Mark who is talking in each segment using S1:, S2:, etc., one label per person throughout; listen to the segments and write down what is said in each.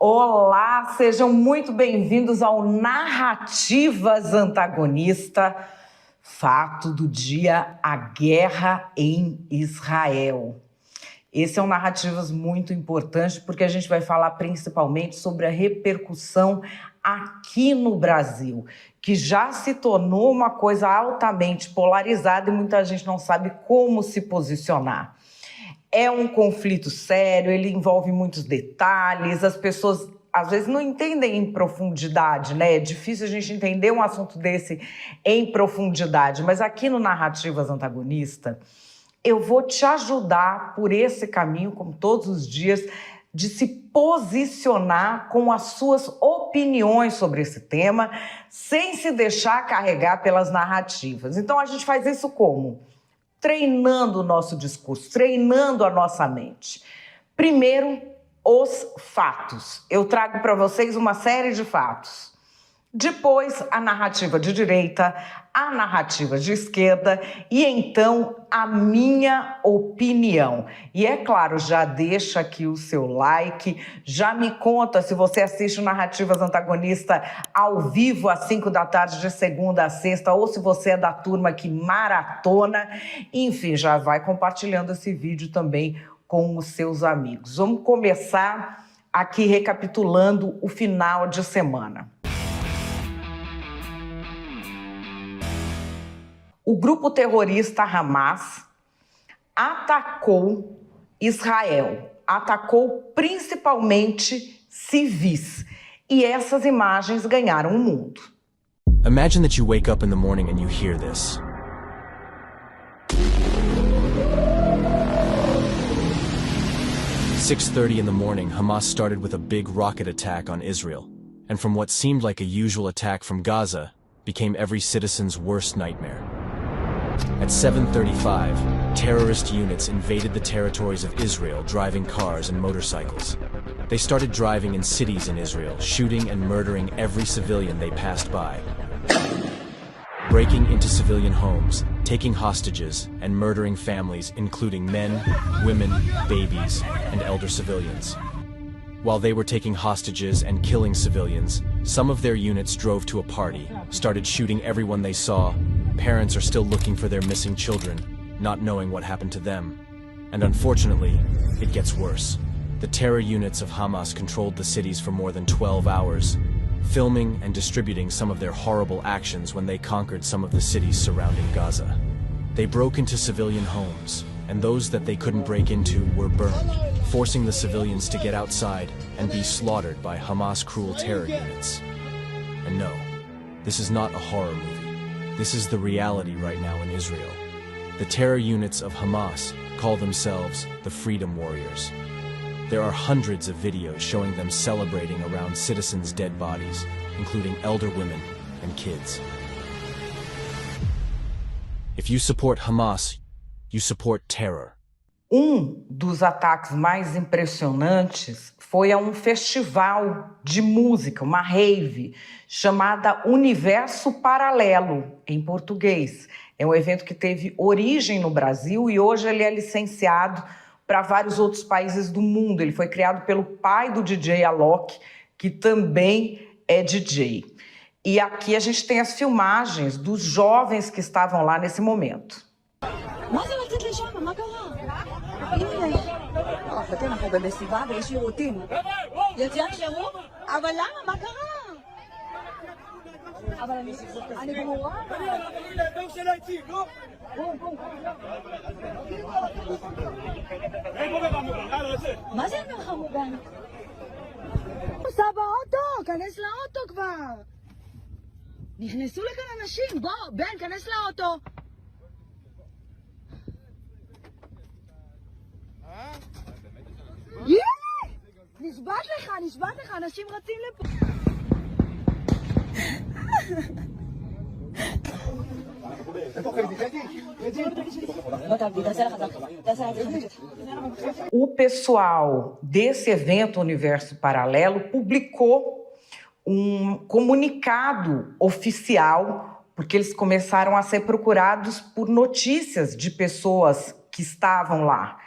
S1: Olá, sejam muito bem-vindos ao Narrativas Antagonista. Fato do dia: a guerra em Israel. Esse é um Narrativas muito importante porque a gente vai falar principalmente sobre a repercussão aqui no Brasil, que já se tornou uma coisa altamente polarizada e muita gente não sabe como se posicionar. É um conflito sério, ele envolve muitos detalhes, as pessoas às vezes não entendem em profundidade, né? É difícil a gente entender um assunto desse em profundidade, mas aqui no Narrativas Antagonista, eu vou te ajudar por esse caminho, como todos os dias, de se posicionar com as suas opiniões sobre esse tema, sem se deixar carregar pelas narrativas. Então a gente faz isso como? Treinando o nosso discurso, treinando a nossa mente. Primeiro, os fatos. Eu trago para vocês uma série de fatos. Depois, a narrativa de direita, a narrativa de esquerda e então a minha opinião. E é claro, já deixa aqui o seu like, já me conta se você assiste o Narrativas Antagonista ao vivo às 5 da tarde de segunda a sexta ou se você é da turma que maratona. Enfim, já vai compartilhando esse vídeo também com os seus amigos. Vamos começar aqui recapitulando o final de semana. O grupo terrorista Hamas atacou Israel, atacou principalmente civis. E essas imagens ganharam o mundo.
S2: Imagine that you wake up in the morning and you hear this. At 6:30 in the morning, Hamas started with a big rocket attack on Israel, and from what seemed like a usual attack from Gaza, became every citizen's worst nightmare. At 7:35, terrorist units invaded the territories of Israel, driving cars and motorcycles. They started driving in cities in Israel, shooting and murdering every civilian they passed by, breaking into civilian homes, taking hostages, and murdering families, including men, women, babies, and elder civilians. While they were taking hostages and killing civilians, some of their units drove to a party, started shooting everyone they saw. Parents are still looking for their missing children, not knowing what happened to them. And unfortunately, it gets worse. The terror units of Hamas controlled the cities for more than 12 hours, filming and distributing some of their horrible actions when they conquered some of the cities surrounding Gaza. They broke into civilian homes, and those that they couldn't break into were burned, forcing the civilians to get outside and be slaughtered by Hamas cruel terror units. And no, this is not a horror movie. This is the reality right now in Israel. The terror units of Hamas call themselves the Freedom Warriors. There are hundreds of videos showing them celebrating around citizens' dead bodies, including elder women and kids. If you support Hamas, you support terror.
S1: Dos ataques mais impressionantes foi a um festival de música, uma rave, chamada Universo Paralelo, em português. É um evento que teve origem no Brasil e hoje ele é licenciado para vários outros países do mundo. Ele foi criado pelo pai do DJ Alok, que também é DJ. E aqui a gente tem as filmagens dos jovens que estavam lá nesse momento.
S3: אנחנו במסיבה ויש שירותים. יציאת שירות? אבל למה? מה קרה? אבל אני ברורה. מה זה אין לך מוגן? סע באוטו, כנס לאוטו כבר. נכנסו לכאן אנשים, בוא, בן, כנס לאוטו. נשבעת לך, אנשים רצים לפה.
S1: O pessoal desse evento Universo Paralelo publicou um comunicado oficial, porque eles começaram a ser procurados por notícias de pessoas que estavam lá.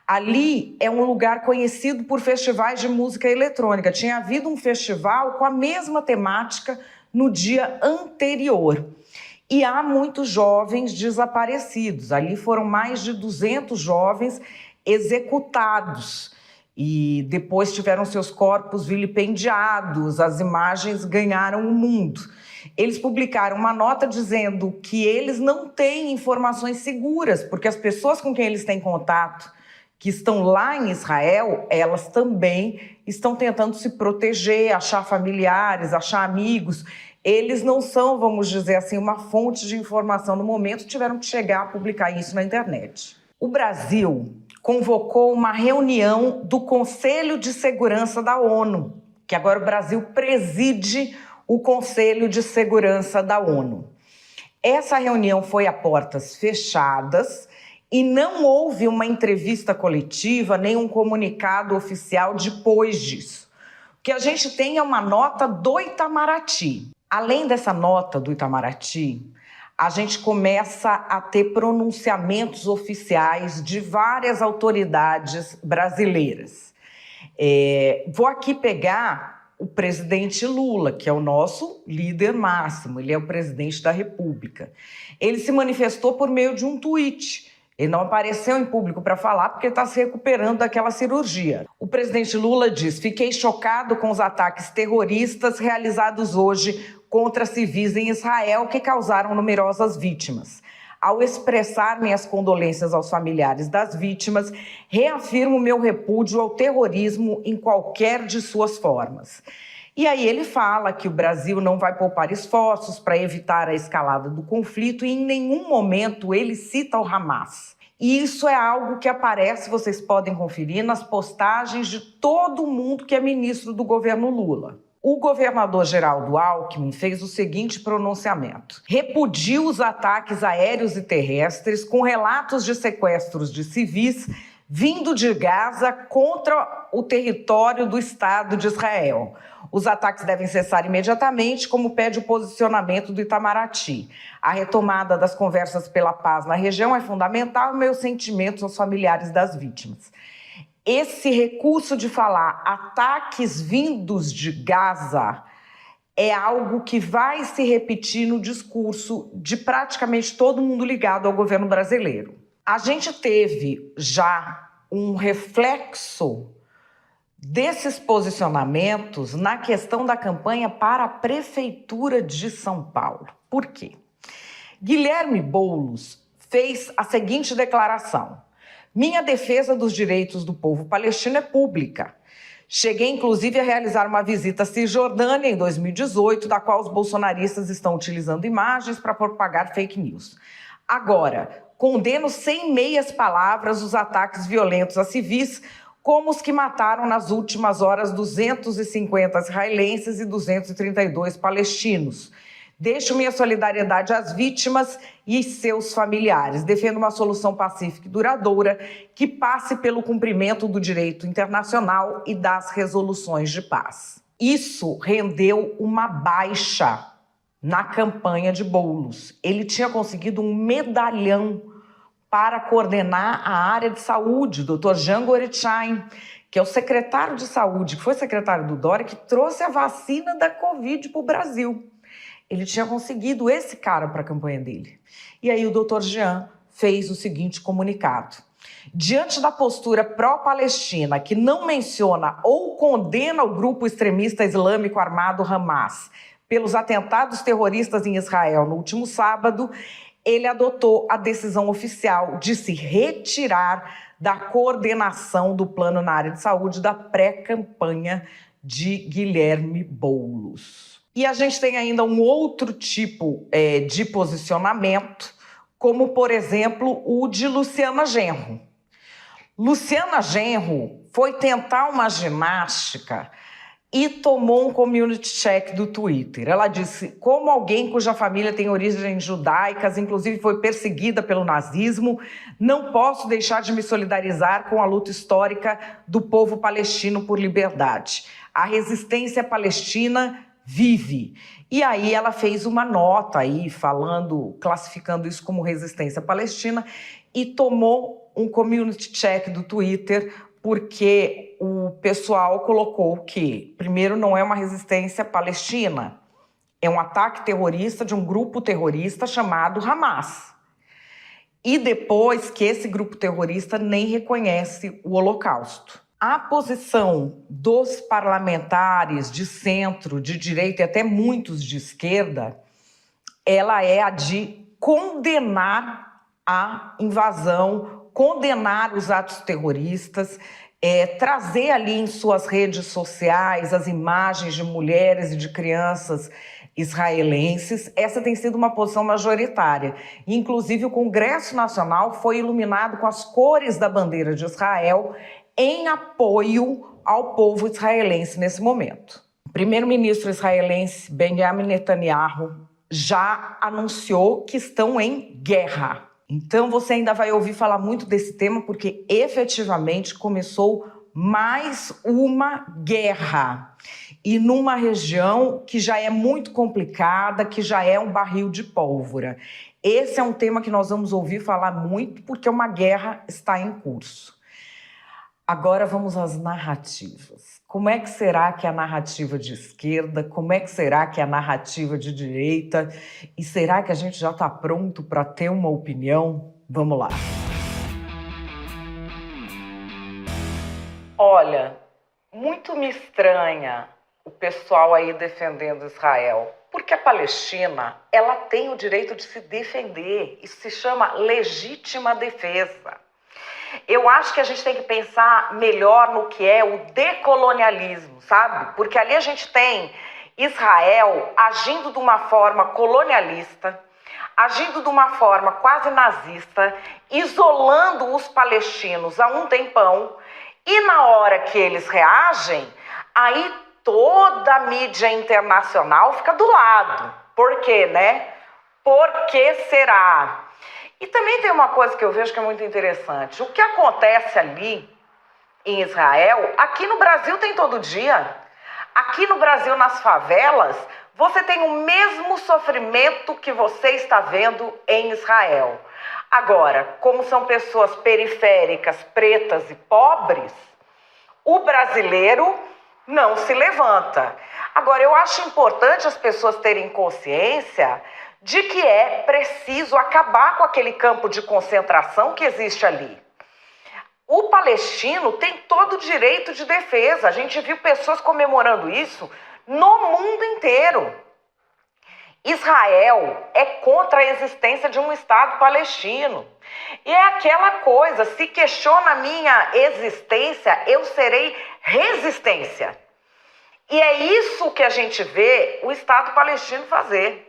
S1: Ali é um lugar conhecido por festivais de música eletrônica. Tinha havido um festival com a mesma temática no dia anterior. E há muitos jovens desaparecidos. Ali foram mais de 200 jovens executados. E depois tiveram seus corpos vilipendiados, as imagens ganharam o mundo. Eles publicaram uma nota dizendo que eles não têm informações seguras, porque as pessoas com quem eles têm contato, que estão lá em Israel, elas também estão tentando se proteger, achar familiares, achar amigos. Eles não são, vamos dizer assim, uma fonte de informação no momento, tiveram que chegar a publicar isso na internet. O Brasil convocou uma reunião do Conselho de Segurança da ONU, que agora o Brasil preside o Conselho de Segurança da ONU. Essa reunião foi a portas fechadas e não houve uma entrevista coletiva, nem um comunicado oficial depois disso. O que a gente tem é uma nota do Itamaraty. Além dessa nota do Itamaraty, a gente começa a ter pronunciamentos oficiais de várias autoridades brasileiras. Vou aqui pegar o presidente Lula, que é o nosso líder máximo, ele é o presidente da República. Ele se manifestou por meio de um tweet. Ele não apareceu em público para falar porque está se recuperando daquela cirurgia. O presidente Lula diz: fiquei chocado com os ataques terroristas realizados hoje contra civis em Israel que causaram numerosas vítimas. Ao expressar minhas condolências aos familiares das vítimas, reafirmo meu repúdio ao terrorismo em qualquer de suas formas. E aí ele fala que o Brasil não vai poupar esforços para evitar a escalada do conflito e em nenhum momento ele cita o Hamas. E isso é algo que aparece, vocês podem conferir, nas postagens de todo mundo que é ministro do governo Lula. O governador Geraldo Alckmin fez o seguinte pronunciamento: repudia os ataques aéreos e terrestres com relatos de sequestros de civis vindo de Gaza contra o território do Estado de Israel. Os ataques devem cessar imediatamente, como pede o posicionamento do Itamaraty. A retomada das conversas pela paz na região é fundamental e meus sentimentos aos familiares das vítimas. Esse recurso de falar ataques vindos de Gaza é algo que vai se repetir no discurso de praticamente todo mundo ligado ao governo brasileiro. A gente teve já um reflexo desses posicionamentos na questão da campanha para a Prefeitura de São Paulo. Por quê? Guilherme Boulos fez a seguinte declaração: minha defesa dos direitos do povo palestino é pública. Cheguei, inclusive, a realizar uma visita à Cisjordânia em 2018, da qual os bolsonaristas estão utilizando imagens para propagar fake news. Agora, condeno sem meias palavras os ataques violentos a civis, como os que mataram nas últimas horas 250 israelenses e 232 palestinos. Deixo minha solidariedade às vítimas e seus familiares. Defendo uma solução pacífica e duradoura que passe pelo cumprimento do direito internacional e das resoluções de paz. Isso rendeu uma baixa na campanha de Boulos. Ele tinha conseguido um medalhão para coordenar a área de saúde, o Dr. Jean Gorechain, que é o secretário de saúde, que foi secretário do Dória, que trouxe a vacina da Covid para o Brasil. Ele tinha conseguido esse cara para a campanha dele. E aí o Dr. Jean fez o seguinte comunicado: diante da postura pró-palestina, que não menciona ou condena o grupo extremista islâmico armado Hamas pelos atentados terroristas em Israel no último sábado, ele adotou a decisão oficial de se retirar da coordenação do plano na área de saúde da pré-campanha de Guilherme Boulos. E a gente tem ainda um outro tipo de posicionamento, como, por exemplo, o de Luciana Genro. Luciana Genro foi tentar uma ginástica e tomou um community check do Twitter. Ela disse: como alguém cuja família tem origens judaicas, inclusive foi perseguida pelo nazismo, não posso deixar de me solidarizar com a luta histórica do povo palestino por liberdade. A resistência palestina vive. E aí ela fez uma nota aí falando, classificando isso como resistência palestina e tomou um community check do Twitter, porque o pessoal colocou que, primeiro, não é uma resistência palestina, é um ataque terrorista de um grupo terrorista chamado Hamas. E depois que esse grupo terrorista nem reconhece o Holocausto. A posição dos parlamentares de centro, de direita e até muitos de esquerda, ela é a de condenar a invasão, condenar os atos terroristas, trazer ali em suas redes sociais as imagens de mulheres e de crianças israelenses. Essa tem sido uma posição majoritária. Inclusive, o Congresso Nacional foi iluminado com as cores da bandeira de Israel em apoio ao povo israelense nesse momento. O primeiro-ministro israelense, Benjamin Netanyahu, já anunciou que estão em guerra. Então você ainda vai ouvir falar muito desse tema, porque efetivamente começou mais uma guerra. E numa região que já é muito complicada, que já é um barril de pólvora. Esse é um tema que nós vamos ouvir falar muito, porque uma guerra está em curso. Agora vamos às narrativas. Como é que será que é a narrativa de esquerda? Como é que será que é a narrativa de direita? E será que a gente já está pronto para ter uma opinião? Vamos lá. Olha, muito me estranha o pessoal aí defendendo Israel. Porque a Palestina, ela tem o direito de se defender. Isso se chama legítima defesa. Eu acho que a gente tem que pensar melhor no que é o decolonialismo, sabe? Porque ali a gente tem Israel agindo de uma forma colonialista, agindo de uma forma quase nazista, isolando os palestinos há um tempão, e na hora que eles reagem, aí toda a mídia internacional fica do lado. Por quê, né? Por que será? E também tem uma coisa que eu vejo que é muito interessante. O que acontece ali em Israel, aqui no Brasil tem todo dia. Aqui no Brasil, nas favelas, você tem o mesmo sofrimento que você está vendo em Israel. Agora, como são pessoas periféricas, pretas e pobres, o brasileiro não se levanta. Agora, eu acho importante as pessoas terem consciência de que é preciso acabar com aquele campo de concentração que existe ali. O palestino tem todo o direito de defesa. A gente viu pessoas comemorando isso no mundo inteiro. Israel é contra a existência de um Estado palestino. E é aquela coisa, se questiona a minha existência, eu serei resistência. E é isso que a gente vê o Estado palestino fazer.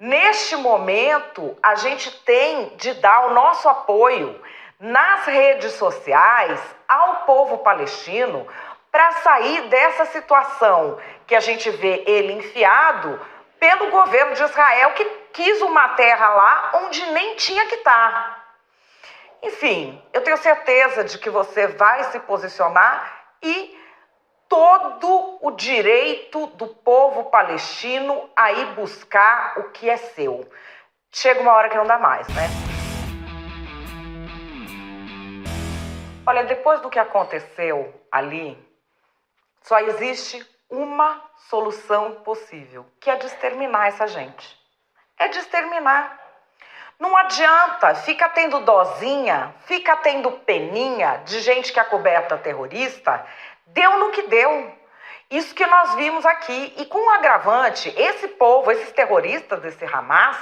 S1: Neste momento, a gente tem de dar o nosso apoio nas redes sociais ao povo palestino para sair dessa situação que a gente vê ele enfiado pelo governo de Israel, que quis uma terra lá onde nem tinha que estar. Enfim, eu tenho certeza de que você vai se posicionar e todo o direito do povo palestino a ir buscar o que é seu. Chega uma hora que não dá mais, né? Olha, depois do que aconteceu ali, só existe uma solução possível, que é de exterminar essa gente. É de exterminar. Não adianta, fica tendo dozinha, fica tendo peninha de gente que é coberta terrorista. Deu no que deu. Isso que nós vimos aqui. E com um agravante, esse povo, esses terroristas desse Hamas,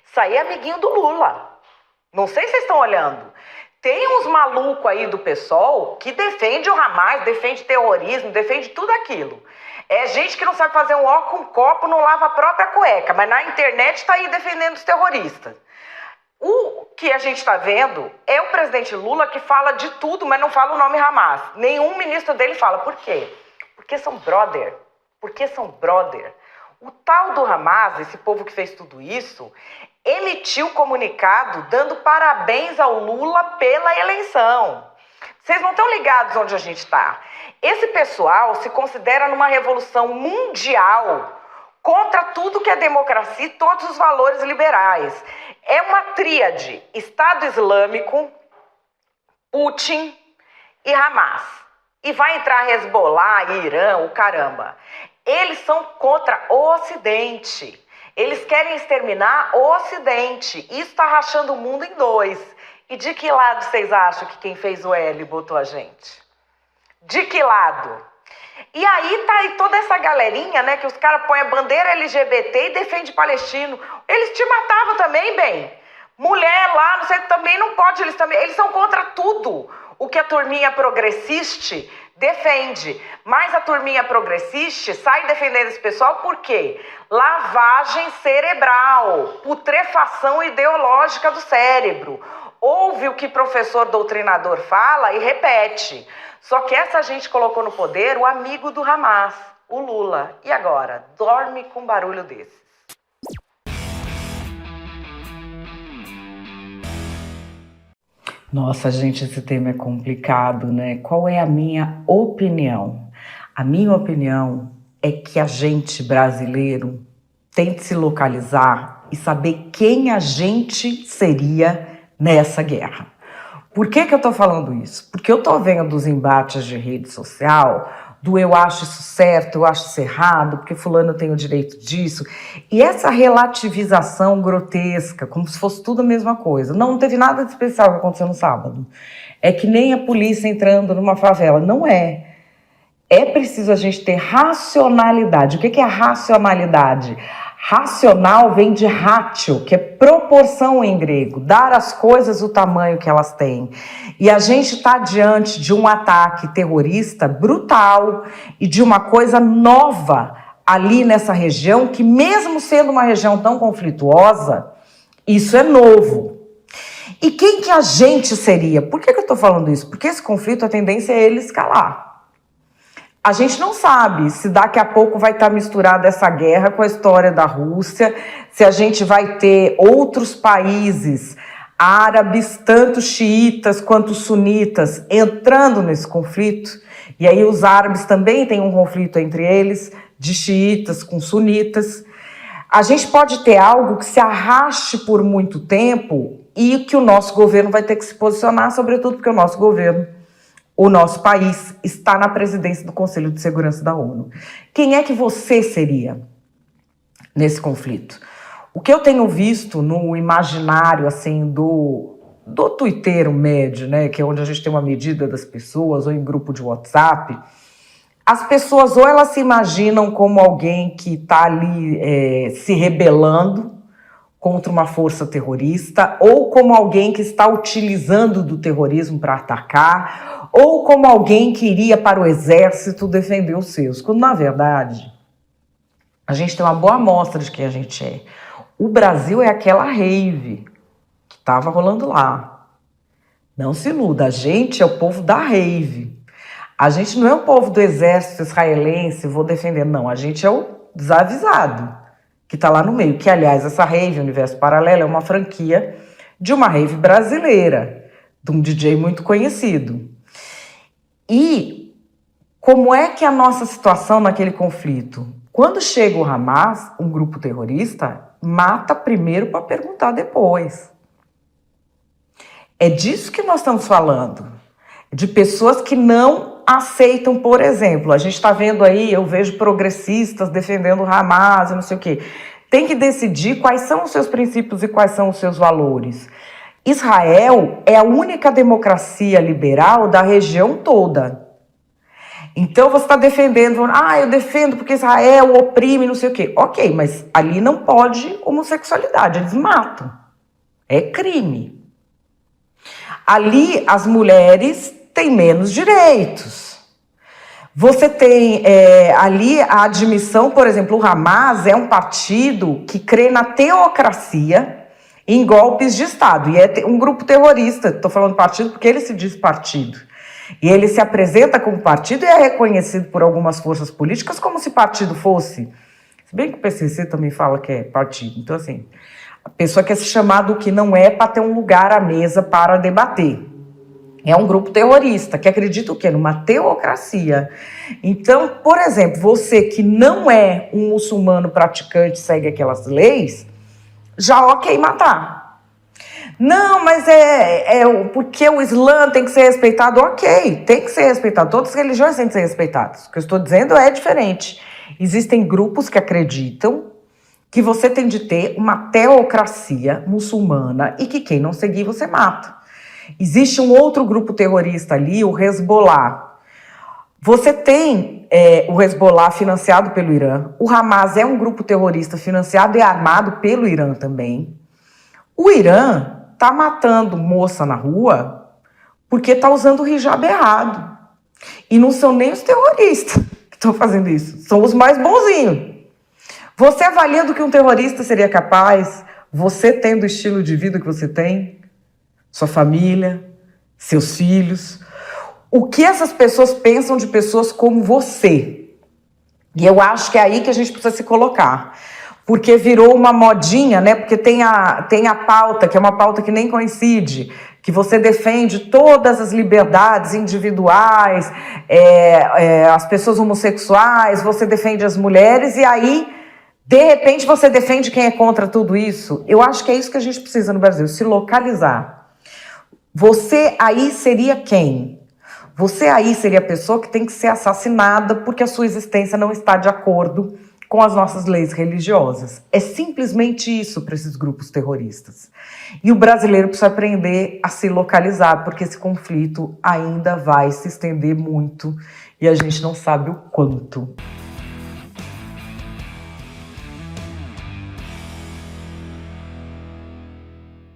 S1: isso aí é amiguinho do Lula. Não sei se vocês estão olhando. Tem uns malucos aí do PSOL que defende o Hamas, defende terrorismo, defende tudo aquilo. É gente que não sabe fazer um ó com copo, não lava a própria cueca, mas na internet está aí defendendo os terroristas. O que a gente está vendo é o presidente Lula que fala de tudo, mas não fala o nome Hamas. Nenhum ministro dele fala. Por quê? Porque são brother. Porque são brother. O tal do Hamas, esse povo que fez tudo isso, emitiu comunicado dando parabéns ao Lula pela eleição. Vocês não estão ligados onde a gente está. Esse pessoal se considera numa revolução mundial contra tudo que é democracia e todos os valores liberais. É uma tríade: Estado Islâmico, Putin e Hamas. E vai entrar Hezbollah, Irã, o caramba. Eles são contra o Ocidente. Eles querem exterminar o Ocidente. Isso está rachando o mundo em dois. E de que lado vocês acham que quem fez o L botou a gente? De que lado? E aí tá aí toda essa galerinha, né, que os caras põem a bandeira LGBT e defende palestino. Eles te matavam também, bem. Mulher lá, não sei, também não pode, eles são contra tudo. O que a turminha progressiste defende. Mas a turminha progressiste sai defendendo esse pessoal por quê? Lavagem cerebral, putrefação ideológica do cérebro. Ouve o que professor doutrinador fala e repete. Só que essa gente colocou no poder o amigo do Hamas, o Lula. E agora? Dorme com um barulho desses. Nossa, gente, esse tema é complicado, né? Qual é a minha opinião? A minha opinião é que a gente brasileiro tem que se localizar e saber quem a gente seria nessa guerra. Por que eu tô falando isso? Porque eu tô vendo os embates de rede social, do eu acho isso certo, eu acho isso errado, porque fulano tem o direito disso. E essa relativização grotesca, como se fosse tudo a mesma coisa. Não teve nada de especial que aconteceu no sábado. É que nem a polícia entrando numa favela. Não é. É preciso a gente ter racionalidade. O que é a racionalidade? Racional vem de ratio, que é proporção em grego, dar às coisas o tamanho que elas têm. E a gente está diante de um ataque terrorista brutal e de uma coisa nova ali nessa região, que mesmo sendo uma região tão conflituosa, isso é novo. E quem que a gente seria? Por que eu estou falando isso? Porque esse conflito, a tendência é ele escalar. A gente não sabe se daqui a pouco vai estar misturada essa guerra com a história da Rússia, se a gente vai ter outros países árabes, tanto xiitas quanto sunitas, entrando nesse conflito. E aí os árabes também têm um conflito entre eles, de xiitas com sunitas. A gente pode ter algo que se arraste por muito tempo e que o nosso governo vai ter que se posicionar, sobretudo porque o nosso governo, o nosso país, está na presidência do Conselho de Segurança da ONU. Quem é que você seria nesse conflito? O que eu tenho visto no imaginário assim, do twitteiro médio, né, que é onde a gente tem uma medida das pessoas, ou em grupo de WhatsApp, as pessoas ou elas se imaginam como alguém que está ali se rebelando contra uma força terrorista, ou como alguém que está utilizando do terrorismo para atacar, ou como alguém que iria para o exército defender os seus, quando na verdade a gente tem uma boa amostra de quem a gente é. O Brasil é aquela rave que estava rolando lá. Não se iluda, a gente é o povo da rave. A gente não é o povo do exército israelense, vou defender, não. A gente é o desavisado, que está lá no meio. Que, aliás, essa rave, Universo Paralelo, é uma franquia de uma rave brasileira, de um DJ muito conhecido. E como é que é a nossa situação naquele conflito? Quando chega o Hamas, um grupo terrorista, mata primeiro para perguntar depois. É disso que nós estamos falando. De pessoas que não aceitam, por exemplo, a gente está vendo aí, eu vejo progressistas defendendo o Hamas e não sei o quê. Tem que decidir quais são os seus princípios e quais são os seus valores. Israel é a única democracia liberal da região toda. Então você está defendendo, eu defendo porque Israel oprime, não sei o quê. Ok, mas ali não pode homossexualidade, eles matam. É crime. Ali as mulheres têm menos direitos. Você tem ali a admissão, por exemplo, o Hamas é um partido que crê na teocracia em golpes de Estado. E é um grupo terrorista, estou falando partido porque ele se diz partido. E ele se apresenta como partido e é reconhecido por algumas forças políticas como se partido fosse. Se bem que o PCC também fala que é partido. Então, assim, a pessoa quer se chamar do que não é para ter um lugar à mesa para debater. É um grupo terrorista que acredita o quê? Numa teocracia. Então, por exemplo, você que não é um muçulmano praticante, segue aquelas leis, já ok matar. Não, mas porque o Islã tem que ser respeitado. Ok, tem que ser respeitado. Todas as religiões têm que ser respeitadas. O que eu estou dizendo é diferente. Existem grupos que acreditam que você tem de ter uma teocracia muçulmana e que quem não seguir você mata. Existe um outro grupo terrorista ali, o Hezbollah. Você tem o Hezbollah financiado pelo Irã. O Hamas é um grupo terrorista financiado e armado pelo Irã também. O Irã tá matando moça na rua porque tá usando o hijab errado. E não são nem os terroristas que estão fazendo isso, são os mais bonzinhos. Você avaliando que um terrorista seria capaz, você tendo o estilo de vida que você tem, sua família, seus filhos, o que essas pessoas pensam de pessoas como você? E eu acho que é aí que a gente precisa se colocar. Porque virou uma modinha, né? Porque tem a pauta, que é uma pauta que nem coincide, que você defende todas as liberdades individuais, as pessoas homossexuais, você defende as mulheres, e aí, de repente, você defende quem é contra tudo isso. Eu acho que é isso que a gente precisa no Brasil, se localizar. Você aí seria quem? Você aí seria a pessoa que tem que ser assassinada porque a sua existência não está de acordo com as nossas leis religiosas. É simplesmente isso para esses grupos terroristas. E o brasileiro precisa aprender a se localizar, porque esse conflito ainda vai se estender muito e a gente não sabe o quanto.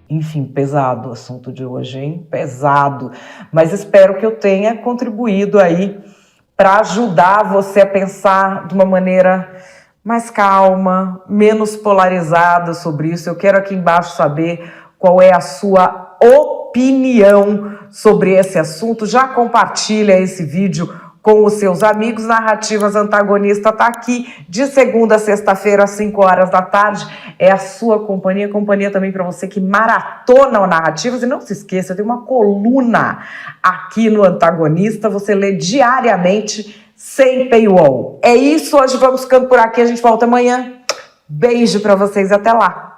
S1: Enfim, pesado o assunto de hoje, hein? Pesado. Mas espero que eu tenha contribuído aí para ajudar você a pensar de uma maneira mais calma, menos polarizada sobre isso. Eu quero aqui embaixo saber qual é a sua opinião sobre esse assunto. Já compartilha esse vídeo com os seus amigos. Narrativas Antagonista está aqui de segunda a sexta-feira, às 5 horas da tarde. É a sua companhia também para você que maratona o Narrativas. E não se esqueça, tem uma coluna aqui no Antagonista. Você lê diariamente, sem paywall. É isso, hoje vamos ficando por aqui, a gente volta amanhã. Beijo pra vocês, até lá.